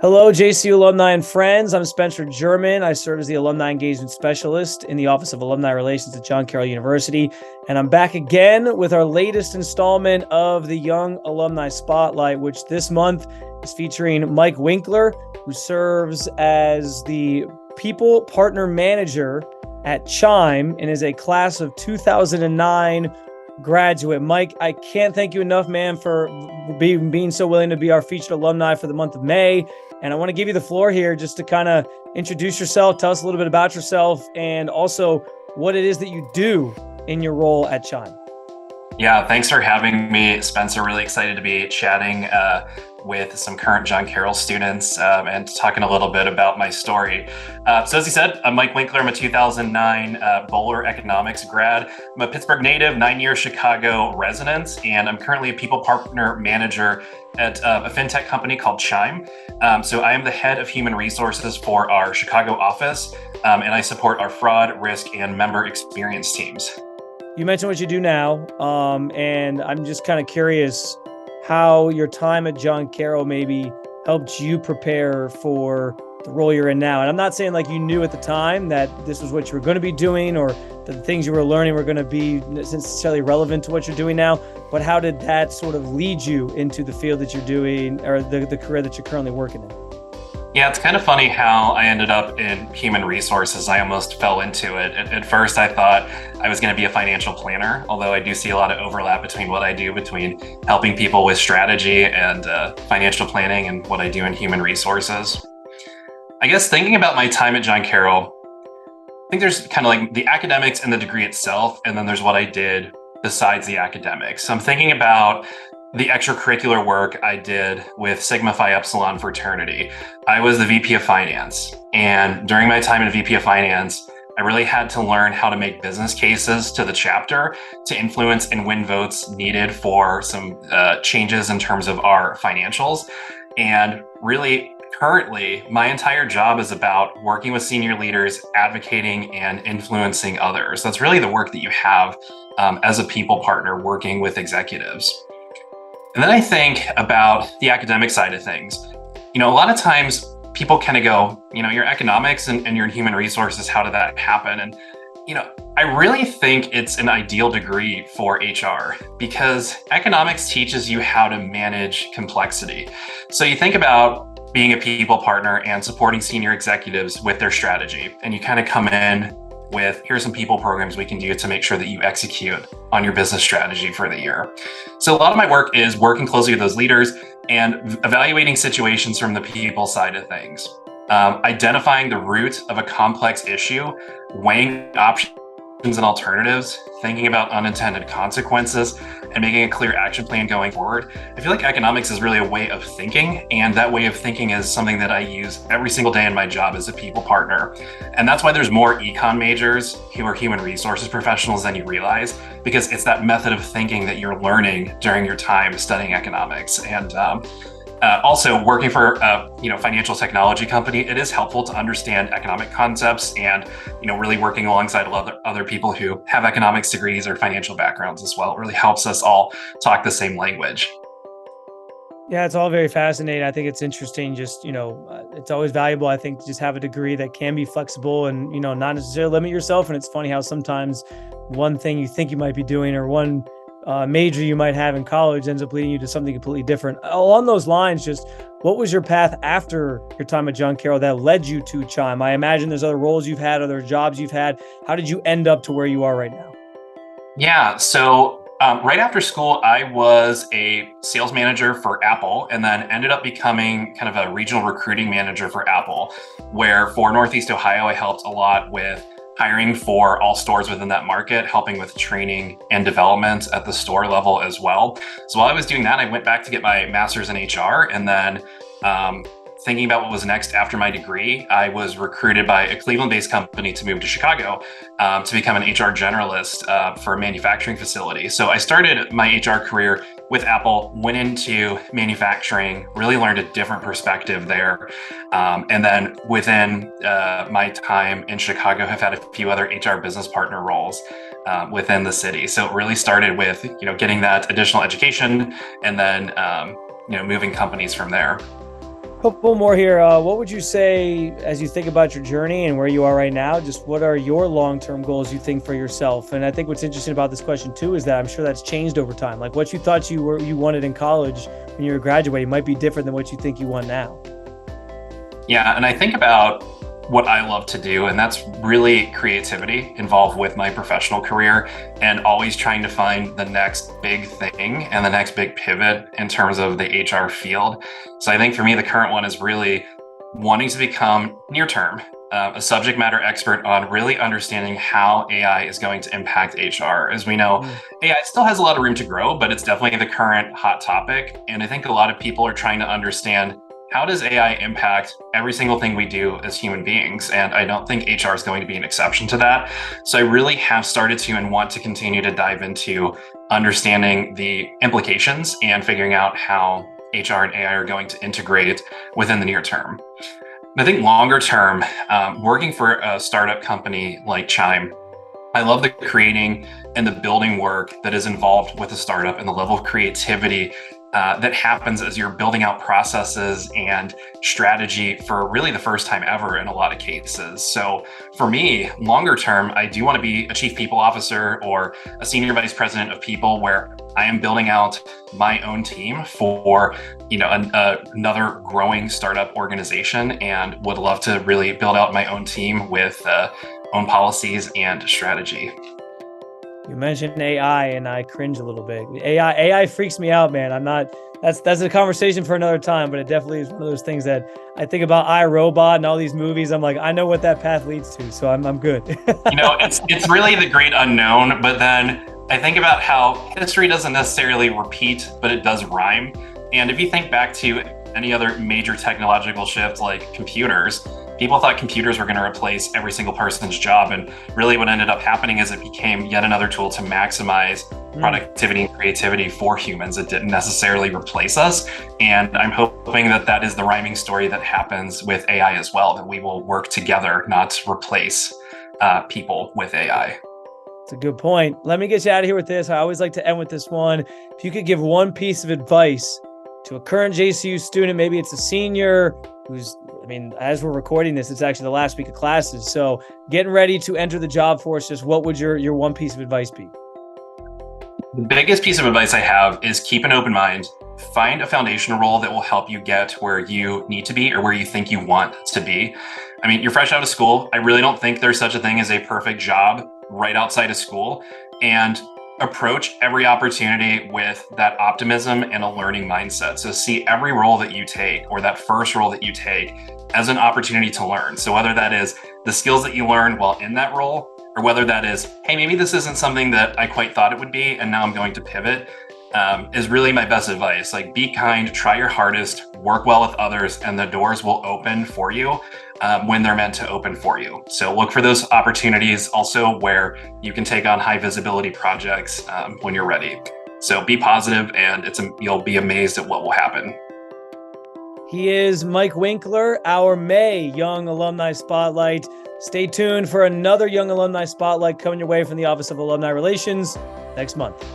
Hello, JCU alumni and friends. I'm Spencer German. I serve as the Alumni Engagement Specialist in the Office of Alumni Relations at John Carroll University. And I'm back again with our latest installment of the Young Alumni Spotlight, which this month is featuring Mike Winkler, who serves as the People Partner Manager at Chime and is a class of 2009 graduate. Mike, I can't thank you enough, man, for being so willing to be our featured alumni for the month of May. And I want to give you the floor here just to kind of introduce yourself, tell us a little bit about yourself, and also what it is that you do in your role at Chime. Yeah, thanks for having me, Spencer. Really excited to be chatting with some current John Carroll students and talking a little bit about my story. So as you said, I'm Mike Winkler. I'm a 2009 Bowler Economics grad. I'm a Pittsburgh native, 9-year Chicago resident, and I'm currently a People Partner Manager at a fintech company called Chime. So I am the head of human resources for our Chicago office, and I support our fraud, risk, and member experience teams. You mentioned what you do now, and I'm just kind of curious how your time at John Carroll maybe helped you prepare for the role you're in now. And I'm not saying like you knew at the time that this was what you were going to be doing or that the things you were learning were going to be necessarily relevant to what you're doing now, but how did that sort of lead you into the field that you're doing or the career that you're currently working in? Yeah, it's kind of funny how I ended up in human resources. I almost fell into it. At first, I thought I was going to be a financial planner, although I do see a lot of overlap between what I do between helping people with strategy and financial planning and what I do in human resources. I guess thinking about my time at John Carroll, I think there's kind of like the academics and the degree itself, and then there's what I did besides the academics. So I'm thinking about the extracurricular work I did with Sigma Phi Epsilon fraternity. I was the VP of Finance, and during my time in VP of Finance, I really had to learn how to make business cases to the chapter to influence and win votes needed for some changes in terms of our financials. And really, currently, my entire job is about working with senior leaders, advocating and influencing others. That's really the work that you have as a people partner working with executives. And then I think about the academic side of things. You know, a lot of times people kind of go, you know, you're economics and you're in human resources. How did that happen? And, you know, I really think it's an ideal degree for HR because economics teaches you how to manage complexity. So you think about being a people partner and supporting senior executives with their strategy, and you kind of come in with, here's some people programs we can do to make sure that you execute on your business strategy for the year. So a lot of my work is working closely with those leaders and evaluating situations from the people side of things, identifying the root of a complex issue, weighing options and alternatives, thinking about unintended consequences, and making a clear action plan going forward. I feel like economics is really a way of thinking, and that way of thinking is something that I use every single day in my job as a people partner. And that's why there's more econ majors who are human resources professionals than you realize, because it's that method of thinking that you're learning during your time studying economics. And also working for a financial technology company, it is helpful to understand economic concepts and really working alongside other people who have economics degrees or financial backgrounds as well. It really helps us all talk the same language. Yeah, it's all very fascinating. I think it's interesting. Just, it's always valuable, I think, to just have a degree that can be flexible and, not necessarily limit yourself. And it's funny how sometimes one thing you think you might be doing or one major you might have in college ends up leading you to something completely different. Along those lines, just what was your path after your time at John Carroll that led you to Chime? I imagine there's other roles you've had, other jobs you've had. How did you end up to where you are right now? Yeah, so right after school, I was a sales manager for Apple and then ended up becoming kind of a regional recruiting manager for Apple, where for Northeast Ohio, I helped a lot with hiring for all stores within that market, helping with training and development at the store level as well. So while I was doing that, I went back to get my master's in HR, and then thinking about what was next after my degree, I was recruited by a Cleveland-based company to move to Chicago to become an HR generalist for a manufacturing facility. So I started my HR career with Apple, went into manufacturing, really learned a different perspective there. And then within my time in Chicago, have had a few other HR business partner roles. within the city. So it really started with, getting that additional education and then, moving companies from there. Couple more here. What would you say as you think about your journey and where you are right now? Just what are your long-term goals you think for yourself? And I think what's interesting about this question too is that I'm sure that's changed over time. Like what you thought you wanted in college when you were graduating might be different than what you think you want now. Yeah, and I think about what I love to do, and that's really creativity involved with my professional career and always trying to find the next big thing and the next big pivot in terms of the HR field. So I think for me, the current one is really wanting to become near term, a subject matter expert on really understanding how AI is going to impact HR. As we know, AI still has a lot of room to grow, but it's definitely the current hot topic. And I think a lot of people are trying to understand, how does AI impact every single thing we do as human beings? And I don't think HR is going to be an exception to that. So I really have started to and want to continue to dive into understanding the implications and figuring out how HR and AI are going to integrate within the near term. And I think longer term, working for a startup company like Chime, I love the creating and the building work that is involved with a startup and the level of creativity that happens as you're building out processes and strategy for really the first time ever in a lot of cases. So for me, longer term, I do want to be a chief people officer or a senior vice president of people where I am building out my own team for another growing startup organization, and would love to really build out my own team with own policies and strategy. You mentioned AI and I cringe a little bit. AI freaks me out, man. That's a conversation for another time, but it definitely is one of those things that I think about iRobot and all these movies. I'm like, I know what that path leads to, so I'm good. It's really the great unknown, but then I think about how history doesn't necessarily repeat, but it does rhyme. And if you think back to any other major technological shift like computers, people thought computers were going to replace every single person's job. And really what ended up happening is it became yet another tool to maximize productivity and creativity for humans. It didn't necessarily replace us. And I'm hoping that that is the rhyming story that happens with AI as well, that we will work together, not replace people with AI. It's a good point. Let me get you out of here with this. I always like to end with this one. If you could give one piece of advice to a current JCU student, maybe it's a senior who's, as we're recording this, it's actually the last week of classes. So getting ready to enter the job force, just what would your one piece of advice be? The biggest piece of advice I have is keep an open mind. Find a foundational role that will help you get where you need to be or where you think you want to be. You're fresh out of school. I really don't think there's such a thing as a perfect job right outside of school. And approach every opportunity with that optimism and a learning mindset. So see every role that you take, or that first role that you take, as an opportunity to learn. So whether that is the skills that you learned while in that role, or whether that is, hey, maybe this isn't something that I quite thought it would be, and now I'm going to pivot, is really my best advice. Like, be kind, try your hardest, work well with others, and the doors will open for you when they're meant to open for you. So look for those opportunities also where you can take on high visibility projects when you're ready. So be positive, and you'll be amazed at what will happen. He is Mike Winkler, our May Young Alumni Spotlight. Stay tuned for another Young Alumni Spotlight coming your way from the Office of Alumni Relations next month.